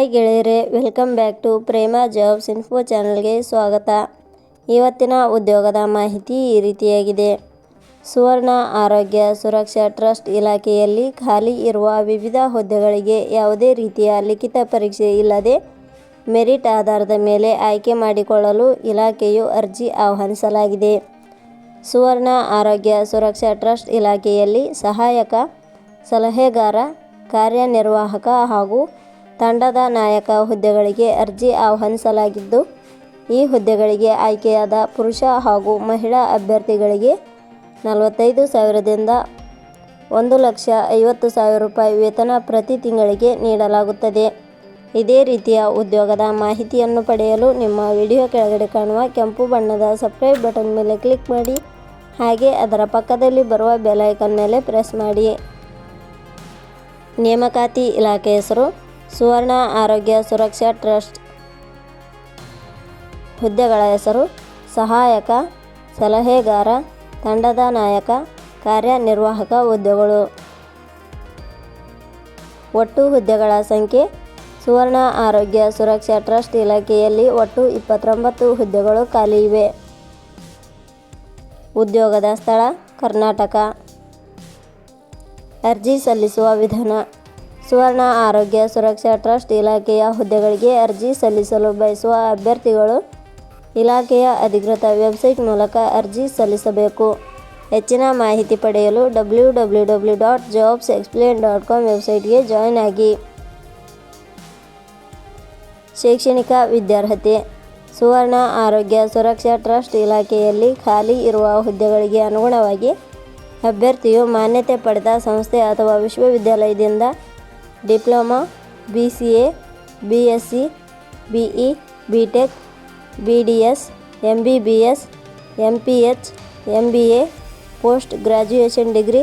Hi ಗೆಳೆಯರೆ, welcome back to Prema jobs info ಚಾನಲ್ಗೆ ಸ್ವಾಗತ. ಇವತ್ತಿನ ಉದ್ಯೋಗದ ಮಾಹಿತಿ ಈ ರೀತಿಯಾಗಿದೆ. ಸುವರ್ಣ ಆರೋಗ್ಯ ಸುರಕ್ಷಾ ಟ್ರಸ್ಟ್ ಇಲಾಖೆಯಲ್ಲಿ ಖಾಲಿ ಇರುವ ವಿವಿಧ ಹುದ್ದೆಗಳಿಗೆ ಯಾವುದೇ ರೀತಿಯ ಲಿಖಿತ ಪರೀಕ್ಷೆ ಇಲ್ಲದೆ ಮೆರಿಟ್ ಆಧಾರದ ಮೇಲೆ ಆಯ್ಕೆ ಮಾಡಿಕೊಳ್ಳಲು ಇಲಾಖೆಯು ಅರ್ಜಿ ಆಹ್ವಾನಿಸಲಾಗಿದೆ. ಸುವರ್ಣ ಆರೋಗ್ಯ ಸುರಕ್ಷಾ ಟ್ರಸ್ಟ್ ಇಲಾಖೆಯಲ್ಲಿ ಸಹಾಯಕ, ಸಲಹೆಗಾರ, ಕಾರ್ಯನಿರ್ವಾಹಕ ಹಾಗೂ ತಂಡದ ನಾಯಕ ಹುದ್ದೆಗಳಿಗೆ ಅರ್ಜಿ ಆಹ್ವಾನಿಸಲಾಗಿದ್ದು, ಈ ಹುದ್ದೆಗಳಿಗೆ ಆಯ್ಕೆಯಾದ ಪುರುಷ ಹಾಗೂ ಮಹಿಳಾ ಅಭ್ಯರ್ಥಿಗಳಿಗೆ 45,000ದಿಂದ 1,50,000 ರೂಪಾಯಿ ವೇತನ ಪ್ರತಿ ತಿಂಗಳಿಗೆ ನೀಡಲಾಗುತ್ತದೆ. ಇದೇ ರೀತಿಯ ಉದ್ಯೋಗದ ಮಾಹಿತಿಯನ್ನು ಪಡೆಯಲು ನಿಮ್ಮ ವಿಡಿಯೋ ಕೆಳಗಡೆ ಕಾಣುವ ಕೆಂಪು ಬಣ್ಣದ ಸಬ್ಸ್ಕ್ರೈಬ್ ಬಟನ್ ಮೇಲೆ ಕ್ಲಿಕ್ ಮಾಡಿ, ಹಾಗೆ ಅದರ ಪಕ್ಕದಲ್ಲಿ ಬರುವ ಬೆಲ್ ಐಕಾನ್ ಮೇಲೆ ಪ್ರೆಸ್ ಮಾಡಿ. ನೇಮಕಾತಿ ಇಲಾಖೆ ಹೆಸರು ಸುವರ್ಣ ಆರೋಗ್ಯ ಸುರಕ್ಷಾ ಟ್ರಸ್ಟ್. ಹುದ್ದೆಗಳ ಹೆಸರು ಸಹಾಯಕ, ಸಲಹೆಗಾರ, ತಂಡದ ನಾಯಕ, ಕಾರ್ಯನಿರ್ವಾಹಕ ಹುದ್ದೆಗಳು. ಒಟ್ಟು ಹುದ್ದೆಗಳ ಸಂಖ್ಯೆ. ಸುವರ್ಣ ಆರೋಗ್ಯ ಸುರಕ್ಷಾ ಟ್ರಸ್ಟ್ ಇಲಾಖೆಯಲ್ಲಿ ಒಟ್ಟು 29 ಹುದ್ದೆಗಳು ಖಾಲಿ ಇವೆ. ಉದ್ಯೋಗದ ಸ್ಥಳ ಕರ್ನಾಟಕ. ಅರ್ಜಿ ಸಲ್ಲಿಸುವ ವಿಧಾನ. ಸುವರ್ಣ ಆರೋಗ್ಯ ಸುರಕ್ಷಾ ಟ್ರಸ್ಟ್ ಇಲಾಖೆಯ ಹುದ್ದೆಗಳಿಗೆ ಅರ್ಜಿ ಸಲ್ಲಿಸಲು ಬಯಸುವ ಅಭ್ಯರ್ಥಿಗಳು ಇಲಾಖೆಯ ಅಧಿಕೃತ ವೆಬ್ಸೈಟ್ ಮೂಲಕ ಅರ್ಜಿ ಸಲ್ಲಿಸಬೇಕು. ಹೆಚ್ಚಿನ ಮಾಹಿತಿ ಪಡೆಯಲು www.jobsexplain.com ವೆಬ್ಸೈಟ್ಗೆ ಜಾಯಿನ್ ಆಗಿ. ಶೈಕ್ಷಣಿಕ ವಿದ್ಯಾರ್ಹತೆ. ಸುವರ್ಣ ಆರೋಗ್ಯ ಸುರಕ್ಷಾ ಟ್ರಸ್ಟ್ ಇಲಾಖೆಯಲ್ಲಿ ಖಾಲಿ ಇರುವ ಹುದ್ದೆಗಳಿಗೆ ಅನುಗುಣವಾಗಿ ಅಭ್ಯರ್ಥಿಯು ಮಾನ್ಯತೆ ಪಡೆದ ಸಂಸ್ಥೆ ಅಥವಾ ವಿಶ್ವವಿದ್ಯಾಲಯದಿಂದ diploma, BCA, BSc, BE, BTech, BDS, MBBS, MPH, MBA, post graduation degree,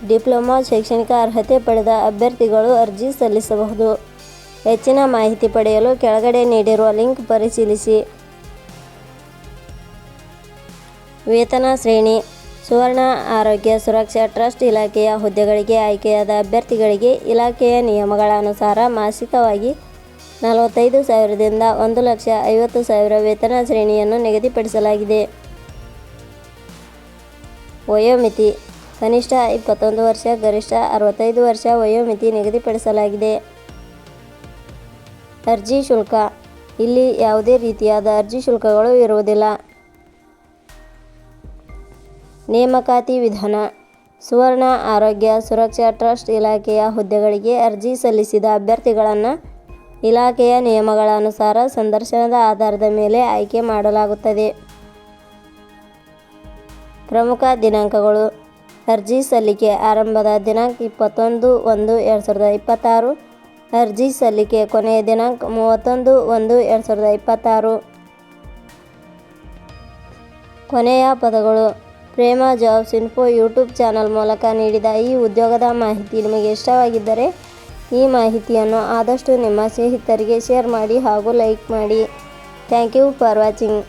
diploma ಶೈಕ್ಷಣಿಕ ಅರ್ಹತೆ ಪಡೆದ ಅಭ್ಯರ್ಥಿಗಳು ಅರ್ಜಿ ಸಲ್ಲಿಸಬಹುದು. ಹೆಚ್ಚಿನ ಮಾಹಿತಿ ಪಡೆಯಲು ಕೆಳಗಡೆ ನೀಡಿರುವ ಲಿಂಕ್ ಪರಿಶೀಲಿಸಿ. ವೇತನ ಶ್ರೇಣಿ. ಸುವರ್ಣ ಆರೋಗ್ಯ ಸುರಕ್ಷಾ ಟ್ರಸ್ಟ್ ಇಲಾಖೆಯ ಹುದ್ದೆಗಳಿಗೆ ಆಯ್ಕೆಯಾದ ಅಭ್ಯರ್ಥಿಗಳಿಗೆ ಇಲಾಖೆಯ ನಿಯಮಗಳ ಅನುಸಾರ ಮಾಸಿಕವಾಗಿ 45,000ದಿಂದ 1,50,000 ವೇತನ ಶ್ರೇಣಿಯನ್ನು ನಿಗದಿಪಡಿಸಲಾಗಿದೆ. ವಯೋಮಿತಿ. ಕನಿಷ್ಠ 21 ವರ್ಷ, ಗರಿಷ್ಠ 65 ವರ್ಷ ವಯೋಮಿತಿ ನಿಗದಿಪಡಿಸಲಾಗಿದೆ. ಅರ್ಜಿ ಶುಲ್ಕ. ಇಲ್ಲಿ ಯಾವುದೇ ರೀತಿಯಾದ ಅರ್ಜಿ ಶುಲ್ಕಗಳು ಇರುವುದಿಲ್ಲ. ನೇಮಕಾತಿ ವಿಧಾನ. ಸುವರ್ಣ ಆರೋಗ್ಯ ಸುರಕ್ಷಾ ಟ್ರಸ್ಟ್ ಇಲಾಖೆಯ ಹುದ್ದೆಗಳಿಗೆ ಅರ್ಜಿ ಸಲ್ಲಿಸಿದ ಅಭ್ಯರ್ಥಿಗಳನ್ನು ಇಲಾಖೆಯ ನಿಯಮಗಳ ಅನುಸಾರ ಸಂದರ್ಶನದ ಆಧಾರದ ಮೇಲೆ ಆಯ್ಕೆ ಮಾಡಲಾಗುತ್ತದೆ. ಪ್ರಮುಖ ದಿನಾಂಕಗಳು. ಅರ್ಜಿ ಸಲ್ಲಿಕೆ ಆರಂಭದ ದಿನಾಂಕ 21/1/2026. ಅರ್ಜಿ ಸಲ್ಲಿಕೆ ಕೊನೆಯ ದಿನಾಂಕ 31/1/2026. ಕೊನೆಯ ಪದಗಳು. ಪ್ರೇಮ ಜಾಬ್ಸ್ ಇನ್ಫೋ ಯೂಟ್ಯೂಬ್ ಚಾನಲ್ ಮೂಲಕ ನೀಡಿದ ಈ ಉದ್ಯೋಗದ ಮಾಹಿತಿ ನಿಮಗೆ ಇಷ್ಟವಾಗಿದ್ದರೆ ಈ ಮಾಹಿತಿಯನ್ನು ಆದಷ್ಟು ನಿಮ್ಮ ಸ್ನೇಹಿತರಿಗೆ ಶೇರ್ ಮಾಡಿ ಹಾಗೂ ಲೈಕ್ ಮಾಡಿ. Thank you for watching.